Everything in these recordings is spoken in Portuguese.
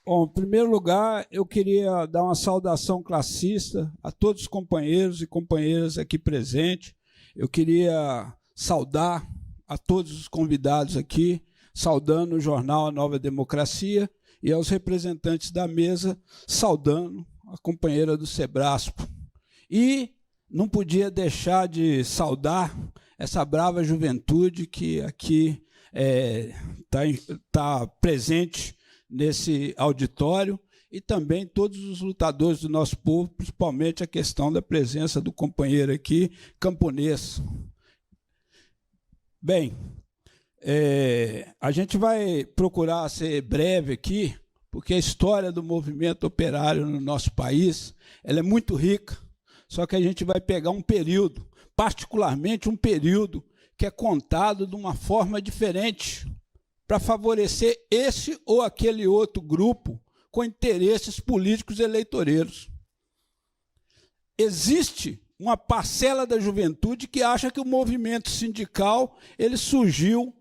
Bom, em primeiro lugar, eu queria dar uma saudação classista a todos os companheiros e companheiras aqui presentes. Eu queria saudar a todos os convidados aqui, saudando o jornal A Nova Democracia e aos representantes da mesa, saudando a companheira do Sebraspo. E não podia deixar de saudar essa brava juventude que aqui tá presente nesse auditório, e também todos os lutadores do nosso povo, principalmente a questão da presença do companheiro aqui, camponês. Bem, a gente vai procurar ser breve aqui, porque a história do movimento operário no nosso país ela é muito rica, só que a gente vai pegar um período, particularmente um período que é contado de uma forma diferente, para favorecer esse ou aquele outro grupo com interesses políticos eleitoreiros. Existe uma parcela da juventude que acha que o movimento sindical ele surgiu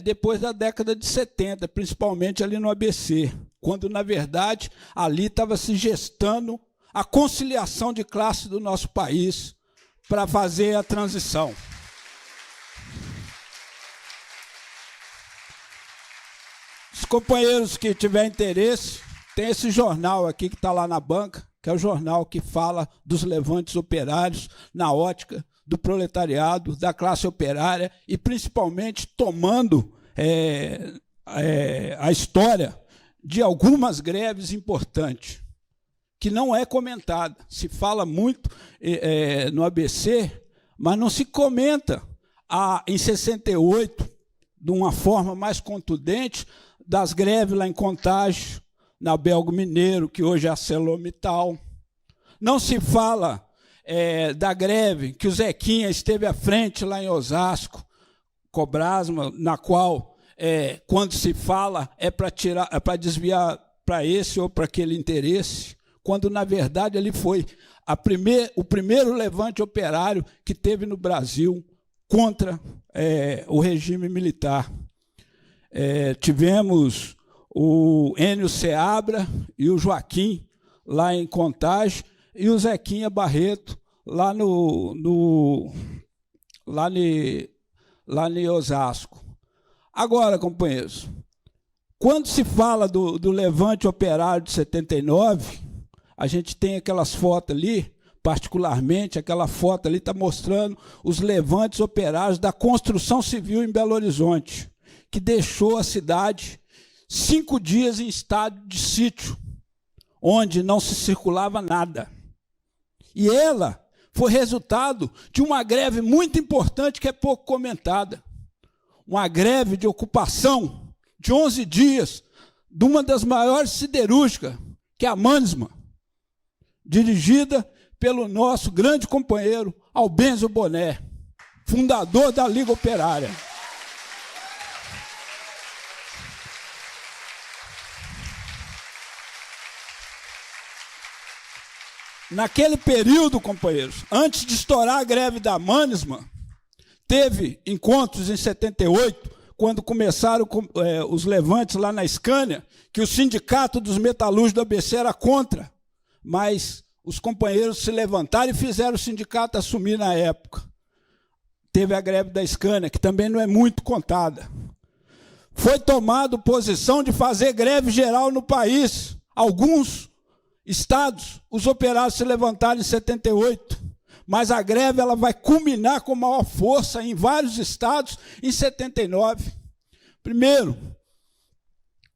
depois da década de 70, principalmente ali no ABC, quando, na verdade, ali estava se gestando a conciliação de classe do nosso país para fazer a transição. Os companheiros que tiverem interesse, tem esse jornal aqui que está lá na banca, que é o jornal que fala dos levantes operários na ótica do proletariado, da classe operária, e principalmente tomando a história de algumas greves importantes, que não é comentada. Se fala muito no ABC, mas não se comenta em 68, de uma forma mais contundente, das greves lá em Contagem, na Belgo Mineiro, que hoje é a ArcelorMittal. Não se fala da greve que o Zequinha esteve à frente lá em Osasco, Cobrasma, na qual, quando se fala, para desviar para esse ou para aquele interesse, quando, na verdade, ali foi o primeiro levante operário que teve no Brasil contra o regime militar. Tivemos o Enio Seabra e o Joaquim lá em Contagem e o Zequinha Barreto lá em Osasco. Agora, companheiros, quando se fala do levante operário de 79, a gente tem aquelas fotos ali, particularmente aquela foto ali está mostrando os levantes operários da construção civil em Belo Horizonte, que deixou a cidade 5 dias em estado de sítio, onde não se circulava nada. E ela foi resultado de uma greve muito importante que é pouco comentada. Uma greve de ocupação de 11 dias de uma das maiores siderúrgicas, que é a Mannesmann, dirigida pelo nosso grande companheiro Albenzio Boné, fundador da Liga Operária. Naquele período, companheiros, antes de estourar a greve da Mannesmann, teve encontros em 78, quando começaram os levantes lá na Scania, que o sindicato dos metalúrgicos do ABC era contra, mas os companheiros se levantaram e fizeram o sindicato assumir na época. Teve a greve da Scania, que também não é muito contada. Foi tomada posição de fazer greve geral no país. Alguns estados, os operários se levantaram em 78, mas a greve ela vai culminar com maior força em vários estados em 79. Primeiro,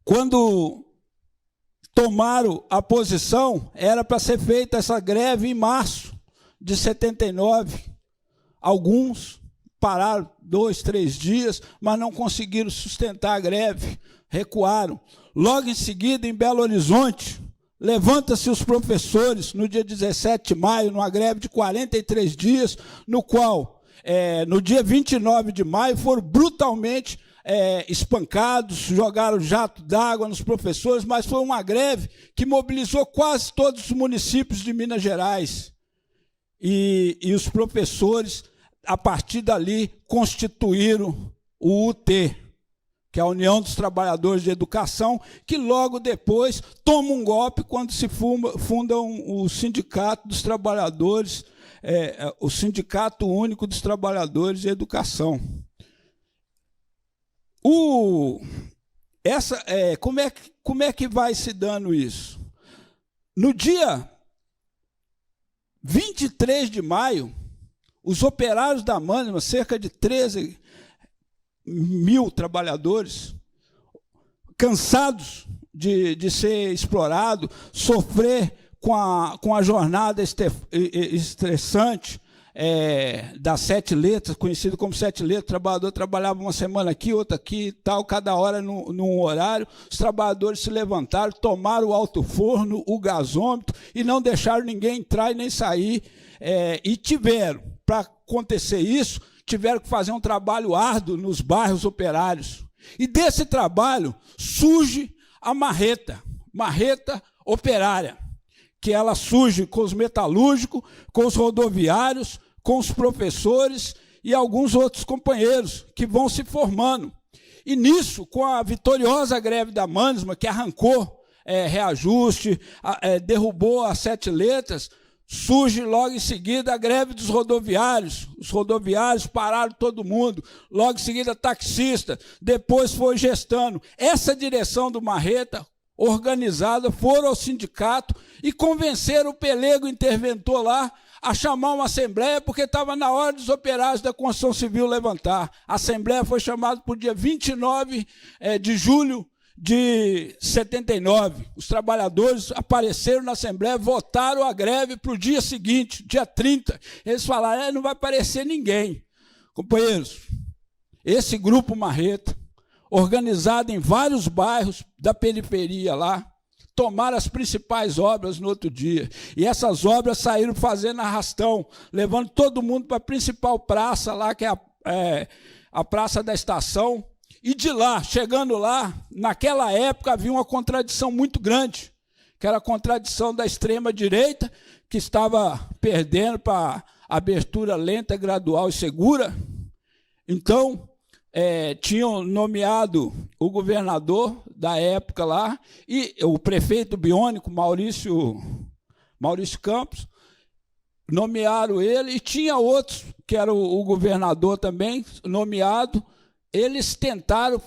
quando tomaram a posição, era para ser feita essa greve em março de 79. Alguns pararam 2, 3 dias, mas não conseguiram sustentar a greve, recuaram. Logo em seguida, em Belo Horizonte, levanta-se os professores no dia 17 de maio, numa greve de 43 dias, no qual, no dia 29 de maio, foram brutalmente espancados, jogaram jato d'água nos professores, mas foi uma greve que mobilizou quase todos os municípios de Minas Gerais. E os professores, a partir dali, constituíram o UT, que é a União dos Trabalhadores de Educação, que logo depois toma um golpe quando se funda o Sindicato dos Trabalhadores, o Sindicato Único dos Trabalhadores de Educação. Como é que vai se dando isso? No dia 23 de maio, os operários da Mânima, cerca de 13 mil trabalhadores, cansados de ser explorado, sofrer com a jornada estressante das 7 letras, conhecido como 7 letras, o trabalhador trabalhava uma semana aqui, outra aqui, tal, cada hora num horário. Os trabalhadores se levantaram, tomaram o alto forno, o gasômetro, e não deixaram ninguém entrar e nem sair, e tiveram, para acontecer isso, tiveram que fazer um trabalho árduo nos bairros operários. E desse trabalho surge a marreta operária, que ela surge com os metalúrgicos, com os rodoviários, com os professores e alguns outros companheiros que vão se formando. E nisso, com a vitoriosa greve da Mânima, que arrancou reajuste, derrubou as 7 letras, surge logo em seguida a greve dos rodoviários. Os rodoviários pararam todo mundo. Logo em seguida, taxista. Depois foi gestando. Essa direção do Marreta, organizada, foram ao sindicato e convenceram o pelego interventor lá a chamar uma assembleia, porque estava na hora dos operários da construção civil levantar. A assembleia foi chamada para o dia 29 de julho de 79. Os trabalhadores apareceram na Assembleia, votaram a greve para o dia seguinte, dia 30. Eles falaram, não vai aparecer ninguém. Companheiros, esse grupo Marreta, organizado em vários bairros da periferia lá, tomaram as principais obras no outro dia. E essas obras saíram fazendo arrastão, levando todo mundo para a principal praça lá, que é a Praça da Estação. E de lá, chegando lá, naquela época havia uma contradição muito grande, que era a contradição da extrema-direita, que estava perdendo para abertura lenta, gradual e segura. Então, tinham nomeado o governador da época lá, e o prefeito biônico, Maurício Campos, nomearam ele, e tinha outros, que era o governador também, nomeado. Eles tentaram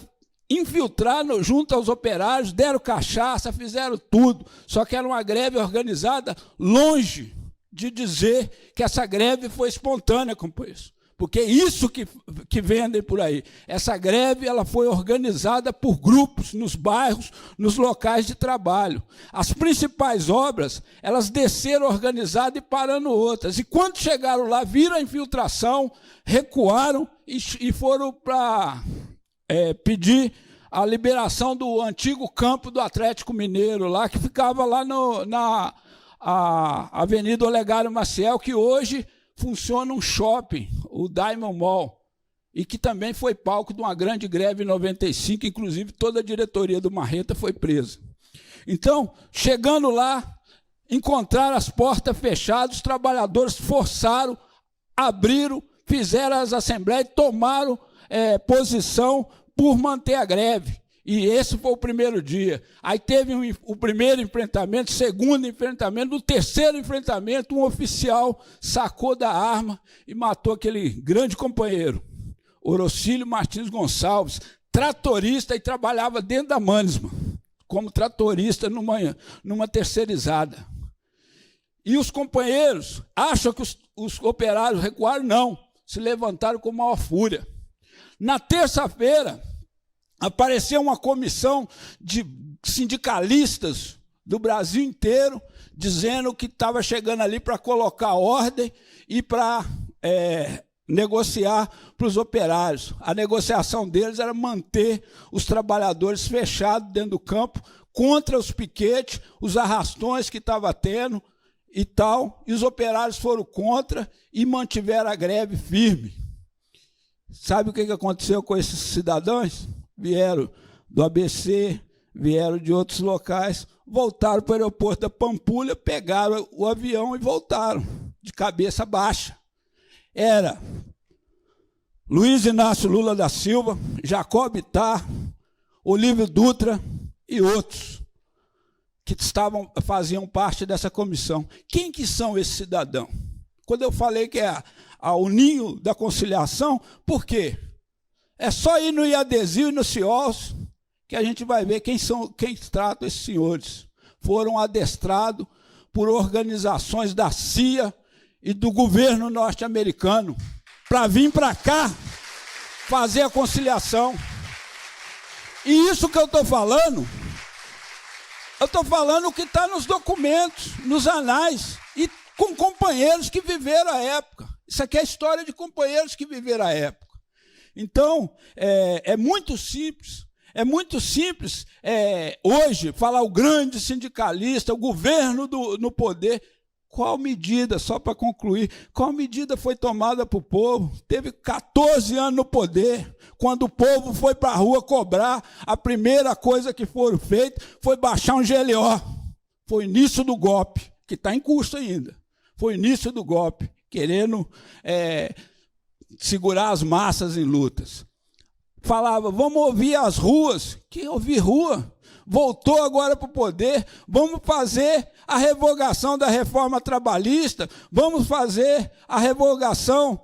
infiltrar junto aos operários, deram cachaça, fizeram tudo. Só que era uma greve organizada, longe de dizer que essa greve foi espontânea, companheiros. Porque isso que vendem por aí. Essa greve ela foi organizada por grupos nos bairros, nos locais de trabalho. As principais obras, elas desceram organizadas e parando outras. E quando chegaram lá, viram a infiltração, recuaram e foram para pedir a liberação do antigo campo do Atlético Mineiro, lá, que ficava lá na Avenida Olegário Maciel, que hoje funciona um shopping, o Diamond Mall, e que também foi palco de uma grande greve em 95, inclusive toda a diretoria do Marreta foi presa. Então, chegando lá, encontraram as portas fechadas, os trabalhadores forçaram, abriram, fizeram as assembleias, tomaram posição por manter a greve. E esse foi o primeiro dia. Aí teve o primeiro enfrentamento, o segundo enfrentamento, no terceiro enfrentamento, um oficial sacou da arma e matou aquele grande companheiro, Orocílio Martins Gonçalves, tratorista, e trabalhava dentro da Mânima, como tratorista numa terceirizada. E os companheiros acham que os operários recuaram? Não, se levantaram com maior fúria. Na terça-feira, apareceu uma comissão de sindicalistas do Brasil inteiro, dizendo que estava chegando ali para colocar ordem e para negociar para os operários. A negociação deles era manter os trabalhadores fechados dentro do campo, contra os piquetes, os arrastões que estava tendo e tal, e os operários foram contra e mantiveram a greve firme. Sabe o que aconteceu com esses cidadãos? Vieram do ABC, vieram de outros locais, voltaram para o aeroporto da Pampulha, pegaram o avião e voltaram, de cabeça baixa. Era Luiz Inácio Lula da Silva, Jacob Bittar, Olívio Dutra e outros que faziam parte dessa comissão. Quem que são esses cidadãos? Quando eu falei que é o ninho da conciliação, por quê? É só ir no IADESIL e no CIOS que a gente vai ver quem tratam esses senhores. Foram adestrados por organizações da CIA e do governo norte-americano para vir para cá fazer a conciliação. E isso que eu estou falando o que está nos documentos, nos anais, e com companheiros que viveram a época. Isso aqui é a história de companheiros que viveram a época. Então, é muito simples. É muito simples hoje falar o grande sindicalista, o governo no poder. Qual medida, só para concluir, qual medida foi tomada para o povo? Teve 14 anos no poder. Quando o povo foi para a rua cobrar, a primeira coisa que foi feita foi baixar um GLO. Foi o início do golpe, que está em curso ainda. Foi o início do golpe, querendo segurar as massas em lutas. Falava, vamos ouvir as ruas. Que ouvir rua? Voltou agora para o poder, vamos fazer a revogação da reforma trabalhista, vamos fazer a revogação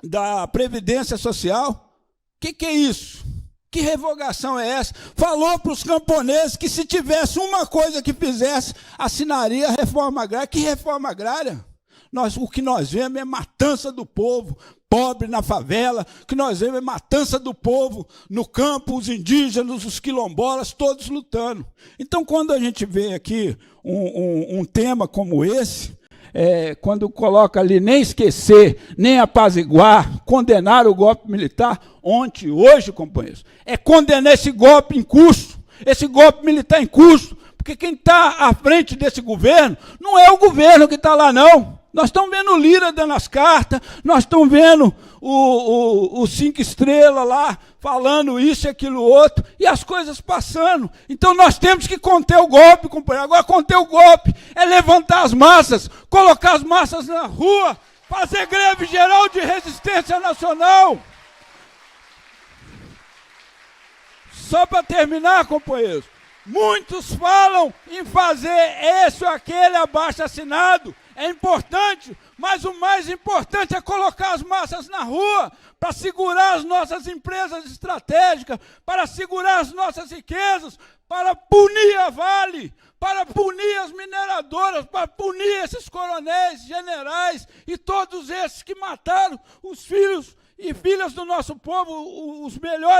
da Previdência Social. O que é isso? Que revogação é essa? Falou para os camponeses que se tivesse uma coisa que fizesse, assinaria a reforma agrária. Que reforma agrária? O que nós vemos é matança do povo pobre na favela, o que nós vemos é matança do povo no campo, os indígenas, os quilombolas, todos lutando. Então, quando a gente vê aqui um tema como esse, quando coloca ali nem esquecer, nem apaziguar, condenar o golpe militar, ontem e hoje, companheiros, é condenar esse golpe em curso, esse golpe militar em curso, porque quem está à frente desse governo não é o governo que está lá, não. Nós estamos vendo o Lira dando as cartas, nós estamos vendo o 5 Estrelas lá, falando isso e aquilo outro, e as coisas passando. Então nós temos que conter o golpe, companheiro. Agora, conter o golpe é levantar as massas, colocar as massas na rua, fazer greve geral de resistência nacional. Só para terminar, companheiros, muitos falam em fazer esse ou aquele abaixo-assinado. É importante, mas o mais importante é colocar as massas na rua para segurar as nossas empresas estratégicas, para segurar as nossas riquezas, para punir a Vale, para punir as mineradoras, para punir esses coronéis, generais e todos esses que mataram os filhos e filhas do nosso povo, os melhores